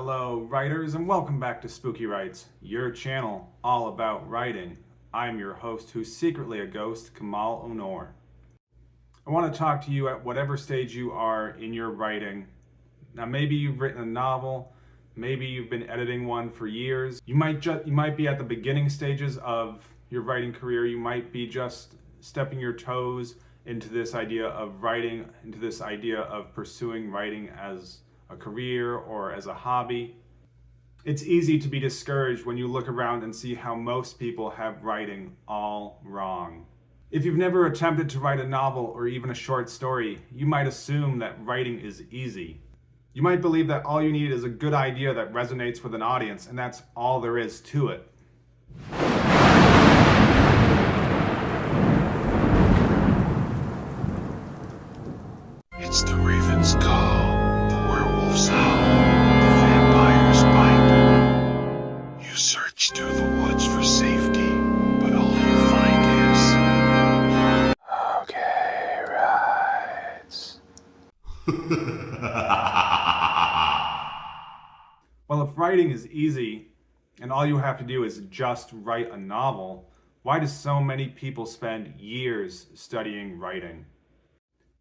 Hello, writers, and welcome back to Spooky Writes, your channel all about writing. I'm your host, who's secretly a ghost, Kemal Onor. I want to talk to you at whatever stage you are in your writing. Now, maybe you've written a novel, maybe you've been editing one for years. You might be at the beginning stages of your writing career. You might be just stepping your toes into this idea of writing, into this idea of pursuing writing as a career or as a hobby. It's easy to be discouraged when you look around and see how most people have writing all wrong. If you've never attempted to write a novel or even a short story, you might assume that writing is easy. You might believe that all you need is a good idea that resonates with an audience, and that's all there is to it. It's the raven's call, the werewolf's howl, the vampire's bite. You search through the woods for safety, but all you find is... Okay, rights. Well, if writing is easy, and all you have to do is just write a novel, why do so many people spend years studying writing?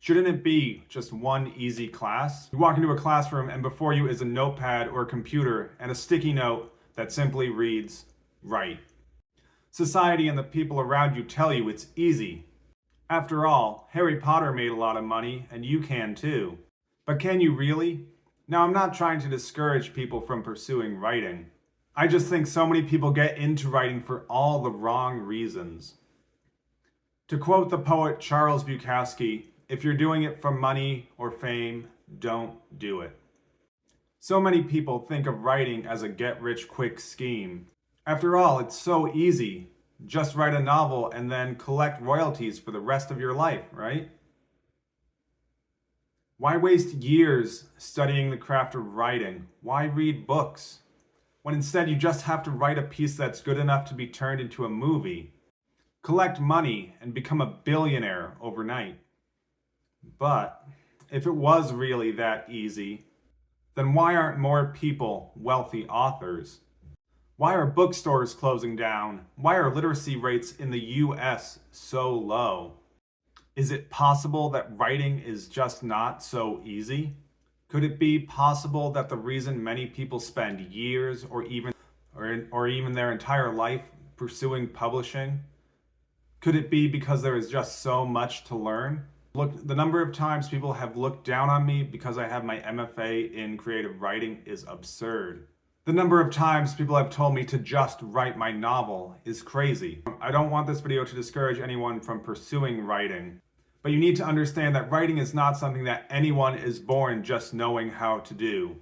Shouldn't it be just one easy class? You walk into a classroom and before you is a notepad or a computer and a sticky note that simply reads, write. Society and the people around you tell you it's easy. After all, Harry Potter made a lot of money and you can too. But can you really? Now, I'm not trying to discourage people from pursuing writing. I just think so many people get into writing for all the wrong reasons. To quote the poet Charles Bukowski, if you're doing it for money or fame, don't do it. So many people think of writing as a get-rich-quick scheme. After all, it's so easy. Just write a novel and then collect royalties for the rest of your life, right? Why waste years studying the craft of writing? Why read books? When instead you just have to write a piece that's good enough to be turned into a movie. Collect money and become a billionaire overnight. But if it was really that easy, then why aren't more people wealthy authors? Why are bookstores closing down? Why are literacy rates in the US so low? Is it possible that writing is just not so easy? Could it be possible that the reason many people spend years or even their entire life pursuing publishing? Could it be because there is just so much to learn? Look, the number of times people have looked down on me because I have my MFA in creative writing is absurd. The number of times people have told me to just write my novel is crazy. I don't want this video to discourage anyone from pursuing writing, but you need to understand that writing is not something that anyone is born just knowing how to do.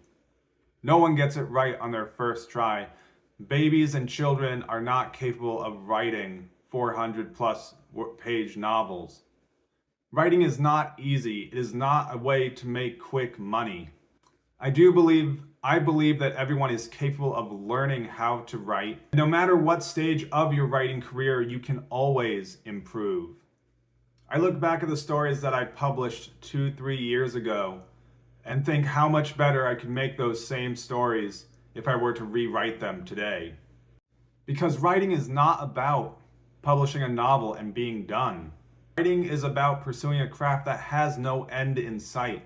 No one gets it right on their first try. Babies and children are not capable of writing 400 plus page novels. Writing is not easy. It is not a way to make quick money. I believe that everyone is capable of learning how to write. No matter what stage of your writing career, you can always improve. I look back at the stories that I published 2-3 years ago and think how much better I could make those same stories if I were to rewrite them today. Because writing is not about publishing a novel and being done. Writing is about pursuing a craft that has no end in sight.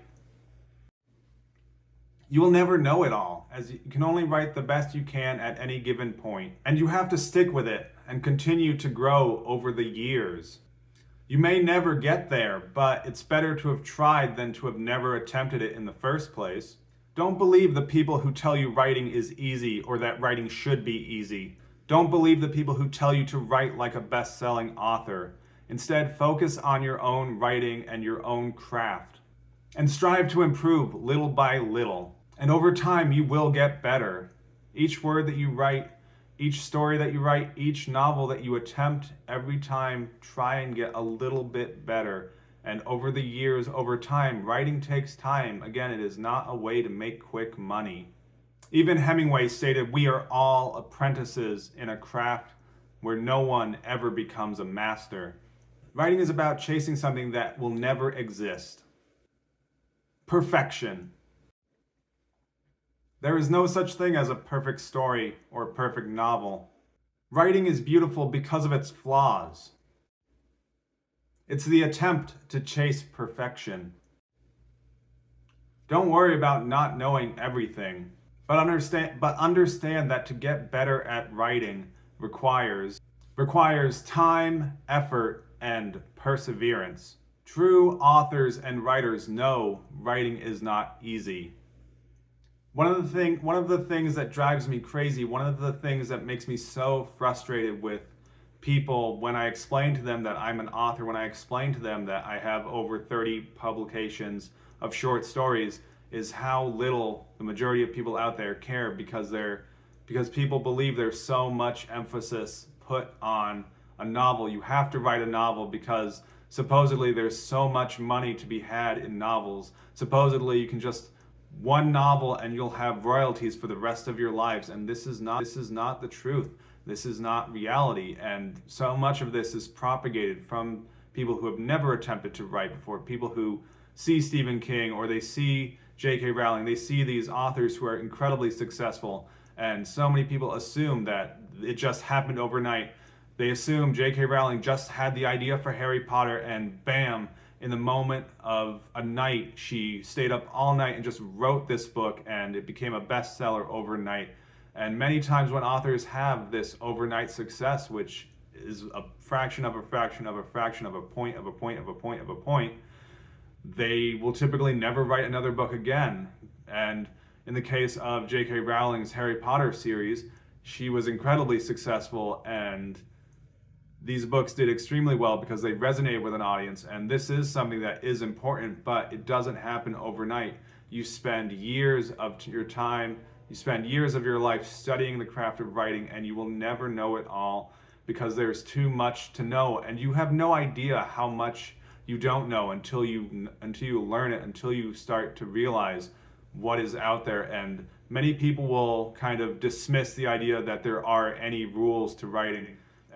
You will never know it all, as you can only write the best you can at any given point, and you have to stick with it and continue to grow over the years. You may never get there, but it's better to have tried than to have never attempted it in the first place. Don't believe the people who tell you writing is easy or that writing should be easy. Don't believe the people who tell you to write like a best-selling author. Instead, focus on your own writing and your own craft. And strive to improve little by little. And over time, you will get better. Each word that you write, each story that you write, each novel that you attempt, every time, try and get a little bit better. And over the years, over time, writing takes time. Again, it is not a way to make quick money. Even Hemingway stated, "We are all apprentices in a craft where no one ever becomes a master." Writing is about chasing something that will never exist. Perfection. There is no such thing as a perfect story or a perfect novel. Writing is beautiful because of its flaws. It's the attempt to chase perfection. Don't worry about not knowing everything, but understand that to get better at writing requires time, effort, and perseverance. True authors and writers know writing is not easy. One of the things that drives me crazy, one of the things that makes me so frustrated with people when I explain to them that I'm an author, when I explain to them that I have over 30 publications of short stories, is how little the majority of people out there care, because people believe there's so much emphasis put on a novel. You have to write a novel because supposedly there's so much money to be had in novels. Supposedly you can just one novel and you'll have royalties for the rest of your lives, and this is not the truth. This is not reality, and so much of this is propagated from people who have never attempted to write before, people who see Stephen King or they see J.K. Rowling, they see these authors who are incredibly successful, and so many people assume that it just happened overnight. They assume J.K. Rowling just had the idea for Harry Potter and bam, in the moment of a night, she stayed up all night and just wrote this book and it became a bestseller overnight. And many times when authors have this overnight success, which is a fraction of a fraction of a fraction of a point of a point of a point of a point, they will typically never write another book again. And in the case of J.K. Rowling's Harry Potter series, she was incredibly successful, and these books did extremely well because they resonated with an audience. And this is something that is important, but it doesn't happen overnight. You spend years of your time, you spend years of your life studying the craft of writing, and you will never know it all because there's too much to know, and you have no idea how much you don't know until you learn it, until you start to realize what is out there. And many people will kind of dismiss the idea that there are any rules to writing,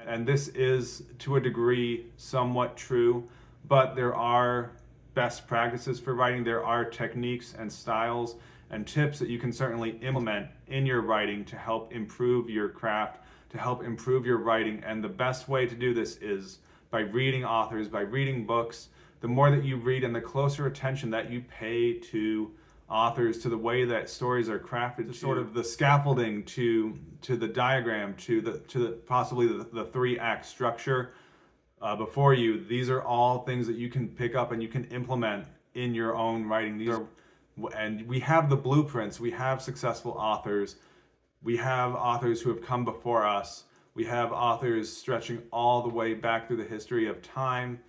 and this is to a degree somewhat true, but there are best practices for writing. There are techniques and styles and tips that you can certainly implement in your writing to help improve your craft, to help improve your writing. And the best way to do this is by reading authors, by reading books. The more that you read and the closer attention that you pay to authors, to the way that stories are crafted, to sort of the scaffolding, to the diagram, to the possibly the 3-act structure before you. These are all things that you can pick up and you can implement in your own writing. And we have the blueprints. We have successful authors. We have authors who have come before us. We have authors stretching all the way back through the history of time.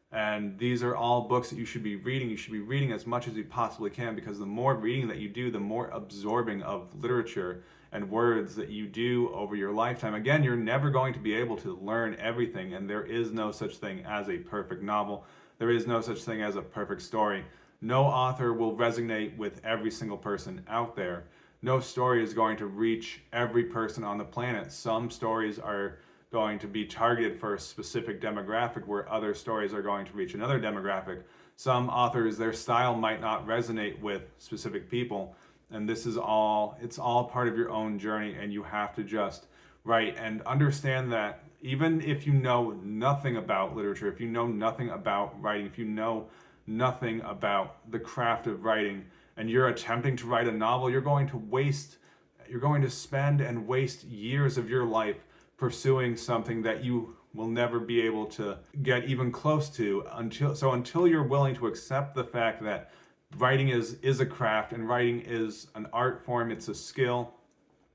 And these are all books that you should be reading. You should be reading as much as you possibly can, because the more reading that you do, the more absorbing of literature and words that you do over your lifetime. Again, you're never going to be able to learn everything, and there is no such thing as a perfect novel. There is no such thing as a perfect story. No author will resonate with every single person out there. No story is going to reach every person on the planet. Some stories are going to be targeted for a specific demographic, where other stories are going to reach another demographic. Some authors, their style might not resonate with specific people, and it's all part of your own journey, and you have to just write and understand that even if you know nothing about literature, if you know nothing about writing, if you know nothing about the craft of writing, and you're attempting to write a novel, you're going to spend and waste years of your life pursuing something that you will never be able to get even close to until you're willing to accept the fact that writing is a craft, and writing is an art form. It's a skill.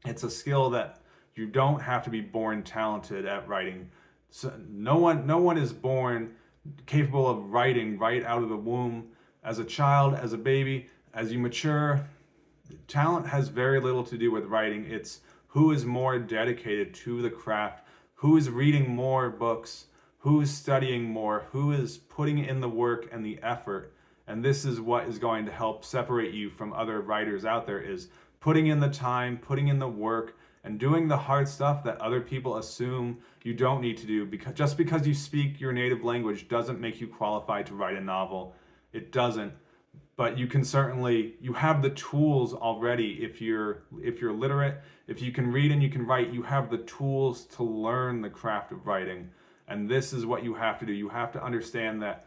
It's a skill that you don't have to be born talented at writing. So no one is born capable of writing right out of the womb. As a child, as a baby, as you mature, talent has very little to do with writing. It's who is more dedicated to the craft, who is reading more books, who is studying more, who is putting in the work and the effort. And this is what is going to help separate you from other writers out there, is putting in the time, putting in the work, and doing the hard stuff that other people assume you don't need to do. Because just because you speak your native language doesn't make you qualified to write a novel. It doesn't. but you have the tools already. If you're literate, if you can read and you can write, you have the tools to learn the craft of writing. And this is what you have to do. You have to understand that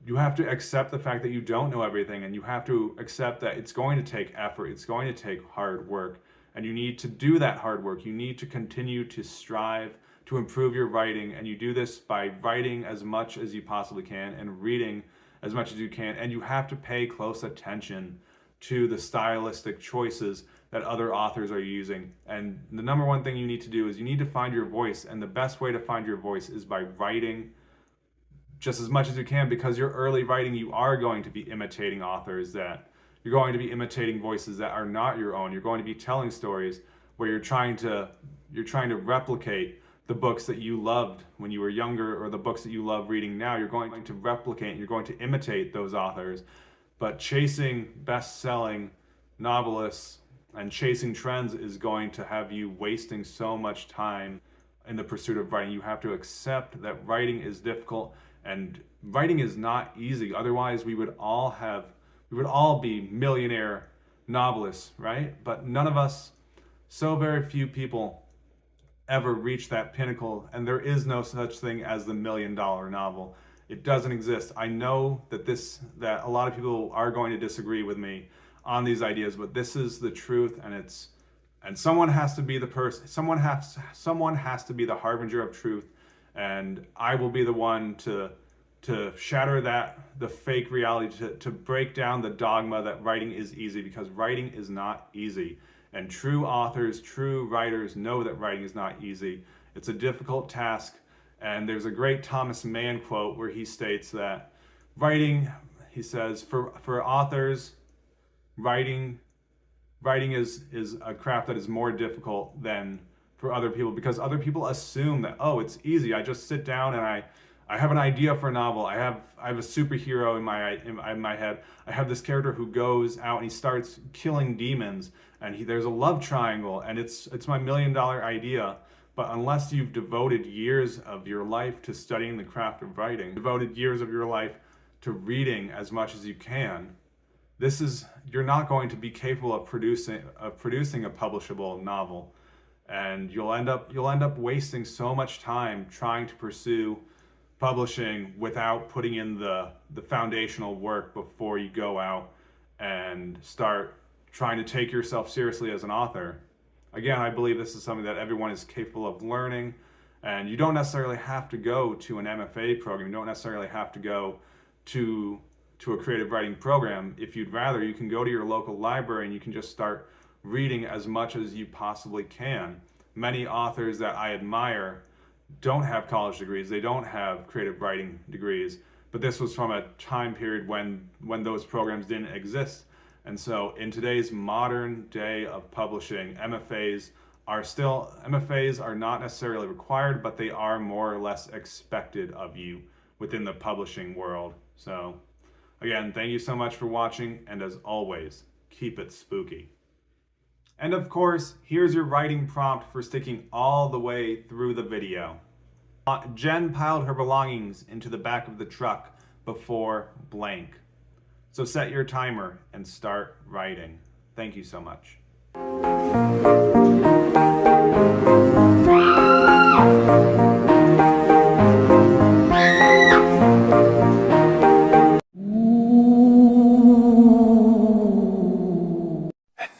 you have to accept the fact that you don't know everything, and you have to accept that it's going to take effort, it's going to take hard work, and you need to do that hard work. You need to continue to strive to improve your writing, and you do this by writing as much as you possibly can and reading as much as you can, and you have to pay close attention to the stylistic choices that other authors are using. And the number one thing you need to do is you need to find your voice, and the best way to find your voice is by writing just as much as you can, because your early writing, you are going to be imitating authors, that you're going to be imitating voices that are not your own. You're going to be telling stories where you're trying to replicate the books that you loved when you were younger, or the books that you love reading now. You're going to replicate, you're going to imitate those authors. But chasing best-selling novelists and chasing trends is going to have you wasting so much time in the pursuit of writing. You have to accept that writing is difficult, and writing is not easy. Otherwise, we would all be millionaire novelists, right? But none of us, so very few people ever reach that pinnacle, and there is no such thing as the $1 million novel. It doesn't exist. I know that a lot of people are going to disagree with me on these ideas, but this is the truth, and someone has to be the person. Someone has to be the harbinger of truth, and I will be the one to shatter the fake reality, to break down the dogma that writing is easy, because writing is not easy. And true authors, true writers know that writing is not easy. It's a difficult task. And there's a great Thomas Mann quote where he states that writing, he says, for authors, writing is a craft that is more difficult than for other people, because other people assume that, oh, it's easy. I just sit down and I have an idea for a novel. I have a superhero in my head. I have this character who goes out and he starts killing demons, and there's a love triangle, and it's my $1 million idea. But unless you've devoted years of your life to studying the craft of writing, devoted years of your life to reading as much as you can, you're not going to be capable of producing a publishable novel, and you'll end up wasting so much time trying to pursue publishing without putting in the foundational work before you go out and start trying to take yourself seriously as an author. Again, I believe this is something that everyone is capable of learning, and you don't necessarily have to go to an MFA program. You don't necessarily have to go to a creative writing program. If you'd rather, you can go to your local library and you can just start reading as much as you possibly can. Many authors that I admire don't have college degrees. They don't have creative writing degrees, but this was from a time period when those programs didn't exist. And so in today's modern day of publishing, MFAs are not necessarily required, but they are more or less expected of you within the publishing world. So again, thank you so much for watching, and as always, keep it spooky. And of course, here's your writing prompt for sticking all the way through the video. Jen piled her belongings into the back of the truck before blank. So set your timer and start writing. Thank you so much. And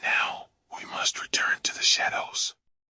now we must return to the shadows.